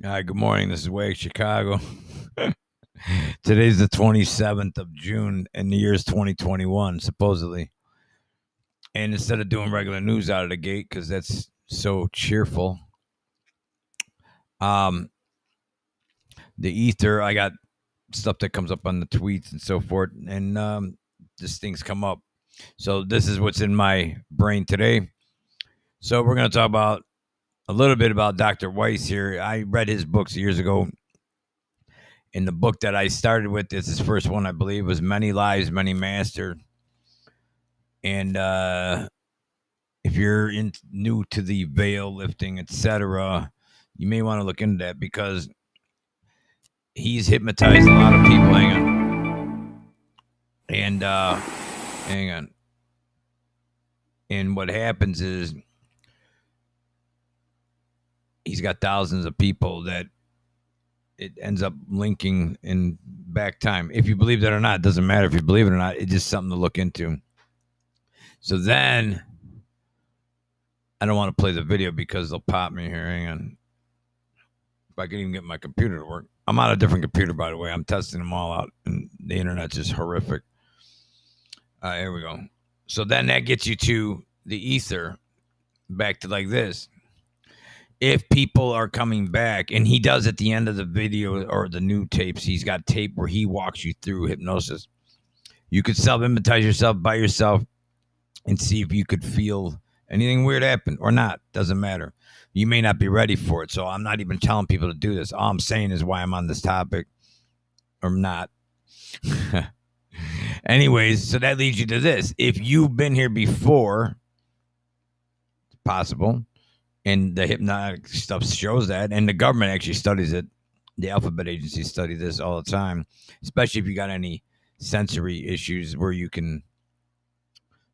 Good morning. This is Wake, Chicago. Today's the 27th of June, and the year's 2021, supposedly. And instead of doing regular news out of the gate, because that's so cheerful, um, the ether, I got stuff that comes up on the tweets and so forth, and just things come up. So this is what's in my brain today. So we're going to talk about a little bit about Dr. Weiss here. I read his books years ago. In the book that I started with, this is his first one, I believe, was Many Lives, Many Master. And if you're new to the veil lifting, etc., you may want to look into that because he's hypnotized a lot of people. Hang on. And hang on. And what happens is he's got thousands of people that it ends up linking in back time. If you believe that or not, it doesn't matter if you believe it or not. It's just something to look into. So then, I don't want to play the video because they'll pop me here. Hang on. If I can even get my computer to work. I'm on a different computer, by the way. I'm testing them all out, and the internet's just horrific. Here we go. So then that gets you to the ether, back to like this. If people are coming back, and he does at the end of the video or the new tapes, he's got tape where he walks you through hypnosis. You could self-hypnotize yourself by yourself and see if you could feel anything weird happen or not. Doesn't matter. You may not be ready for it. So I'm not even telling people to do this. All I'm saying is why I'm on this topic or not. Anyways, so that leads you to this. If you've been here before, it's possible. And the hypnotic stuff shows that. And the government actually studies it. The alphabet agencies study this all the time, especially if you got any sensory issues where you can,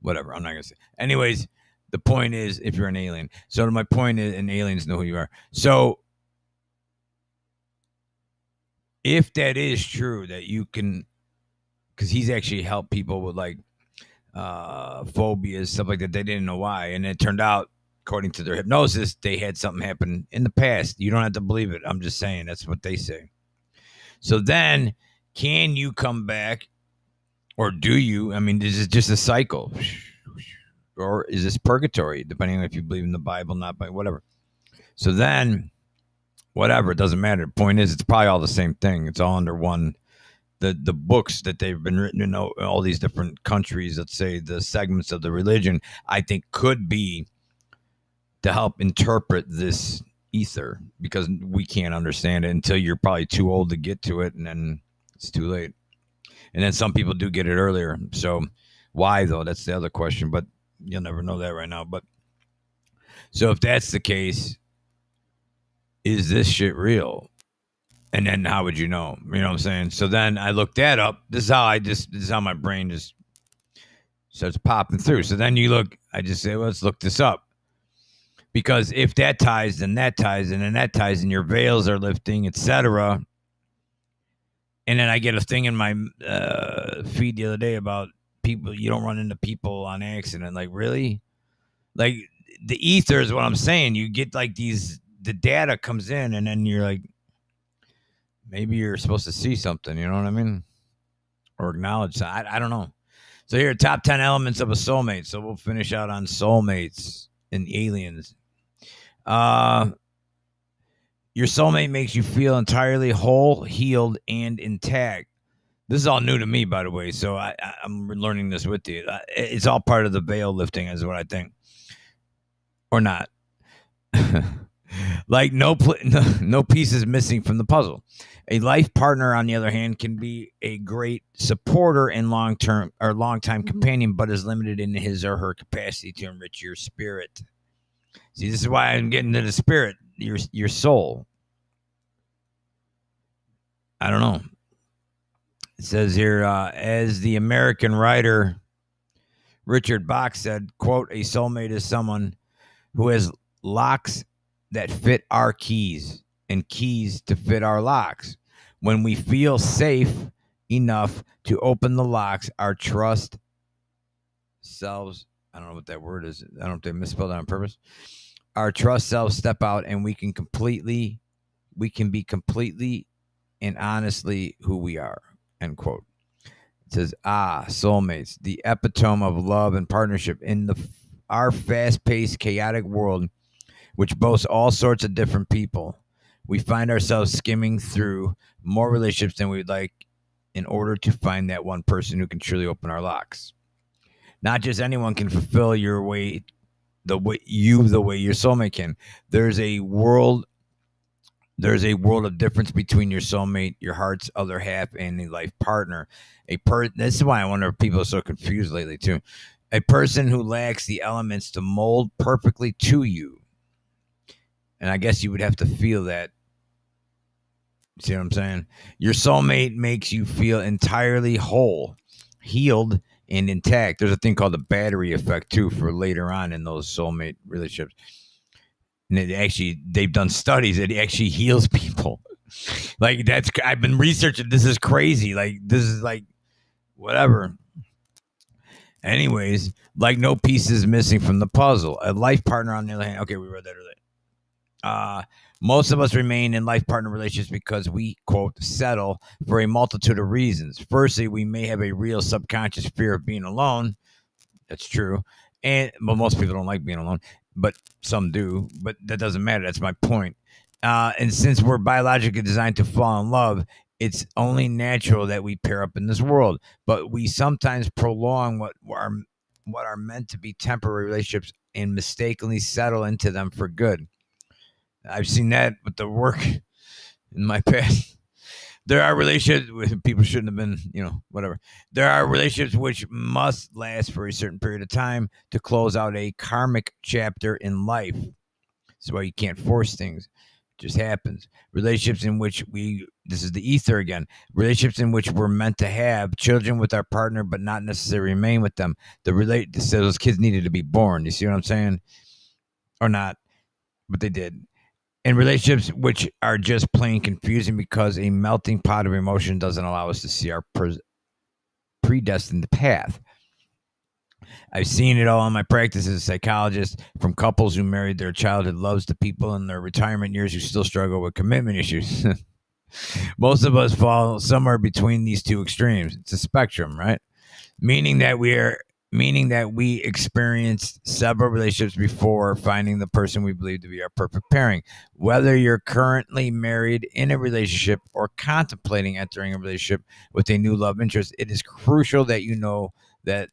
whatever, I'm not going to say. Anyways, the point is if you're an alien. So my point is, and aliens know who you are. So if that is true, that you can, because he's actually helped people with like phobias, stuff like that. They didn't know why. And it turned out, according to their hypnosis, they had something happen in the past. You don't have to believe it. I'm just saying that's what they say. So then, can you come back, or do you? I mean, this is just a cycle, or is this purgatory? Depending on if you believe in the Bible, not by whatever. So then, whatever, it doesn't matter. The point is, it's probably all the same thing. It's all under one. The books that they've been written in all these different countries, let's say the segments of the religion, I think could be to help interpret this ether, because we can't understand it until you're probably too old to get to it, and then it's too late. And then some people do get it earlier. So why though? That's the other question, but you'll never know that right now. But so if that's the case, is this shit real? And then how would you know? You know what I'm saying? So then I looked that up. This is how my brain just starts popping through. So then I just say, well, let's look this up. Because if that ties, then that ties, and then that ties, and your veils are lifting, etc. And then I get a thing in my feed the other day about people. You don't run into people on accident. Like, really? Like, the ether is what I'm saying. You get like the data comes in, and then you're like, maybe you're supposed to see something. You know what I mean? Or acknowledge. I don't know. So here are top 10 elements of a soulmate. So we'll finish out on soulmates and aliens. Your soulmate makes you feel entirely whole, healed, and intact. This is all new to me, by the way, so I'm learning this with you. It's all part of the veil lifting, is what I think, or not. Like no piece is missing from the puzzle. A life partner, on the other hand, can be a great supporter and long-time companion, but is limited in his or her capacity to enrich your spirit. See, this is why I'm getting to the spirit, your soul. I don't know. It says here, as the American writer Richard Bach said, quote, a soulmate is someone who has locks that fit our keys and keys to fit our locks. When we feel safe enough to open the locks, our trust selves, I don't know what that word is. I don't know if they misspelled that on purpose. Our trust selves step out, and we can completely we can be completely and honestly who we are, end quote. It says, soulmates, the epitome of love and partnership in our fast-paced, chaotic world, which boasts all sorts of different people. We find ourselves skimming through more relationships than we'd like in order to find that one person who can truly open our locks. Not just anyone can fulfill your way, the way your soulmate can. There's a world of difference between your soulmate, your heart's other half, and a life partner. This is why I wonder if people are so confused lately too. A person who lacks the elements to mold perfectly to you. And I guess you would have to feel that. See what I'm saying? Your soulmate makes you feel entirely whole, healed, and intact. There's a thing called the battery effect too for later on in those soulmate relationships. And they've done studies. It actually heals people. Like I've been researching. This is crazy. Like this is like whatever. Anyways, like no piece is missing from the puzzle. A life partner on the other hand. Okay, we read that earlier. Most of us remain in life partner relationships because we, quote, settle for a multitude of reasons. Firstly, we may have a real subconscious fear of being alone. That's true. But most people don't like being alone, but some do. But that doesn't matter. That's my point. And since we're biologically designed to fall in love, it's only natural that we pair up in this world. But we sometimes prolong what are meant to be temporary relationships and mistakenly settle into them for good. I've seen that with the work in my past. There are relationships with people shouldn't have been, whatever. There are relationships which must last for a certain period of time to close out a karmic chapter in life. That's why you can't force things. It just happens. Relationships in which this is the ether again. Relationships in which we're meant to have children with our partner, but not necessarily remain with them. So those kids needed to be born. You see what I'm saying? Or not, but they did. And relationships which are just plain confusing because a melting pot of emotion doesn't allow us to see our predestined path. I've seen it all in my practice as a psychologist, from couples who married their childhood loves to people in their retirement years who still struggle with commitment issues. Most of us fall somewhere between these two extremes. It's a spectrum, right? Meaning that we experienced several relationships before finding the person we believe to be our perfect pairing. Whether you're currently married, in a relationship, or contemplating entering a relationship with a new love interest, it is crucial that you know that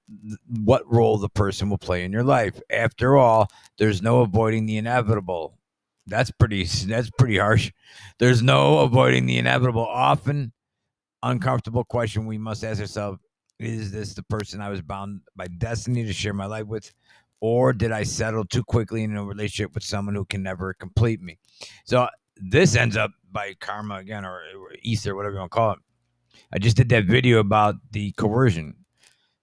what role the person will play in your life. After all, there's no avoiding the inevitable. That's pretty harsh. There's no avoiding the inevitable. Often uncomfortable question we must ask ourselves: is this the person I was bound by destiny to share my life with? Or did I settle too quickly in a relationship with someone who can never complete me? So this ends up by karma again, or ether, whatever you want to call it. I just did that video about the coercion,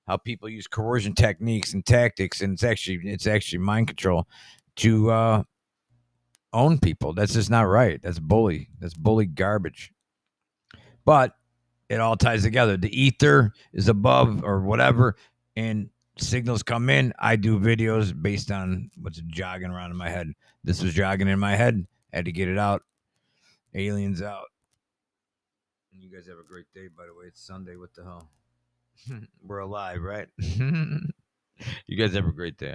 how people use coercion techniques and tactics, and it's actually mind control to own people. That's just not right. That's bully. That's bully garbage. But it all ties together. The ether is above or whatever, and signals come in. I do videos based on what's jogging around in my head. This was jogging in my head. Had to get it out. Aliens out. And you guys have a great day, by the way. It's Sunday. What the hell? We're alive, right? You guys have a great day.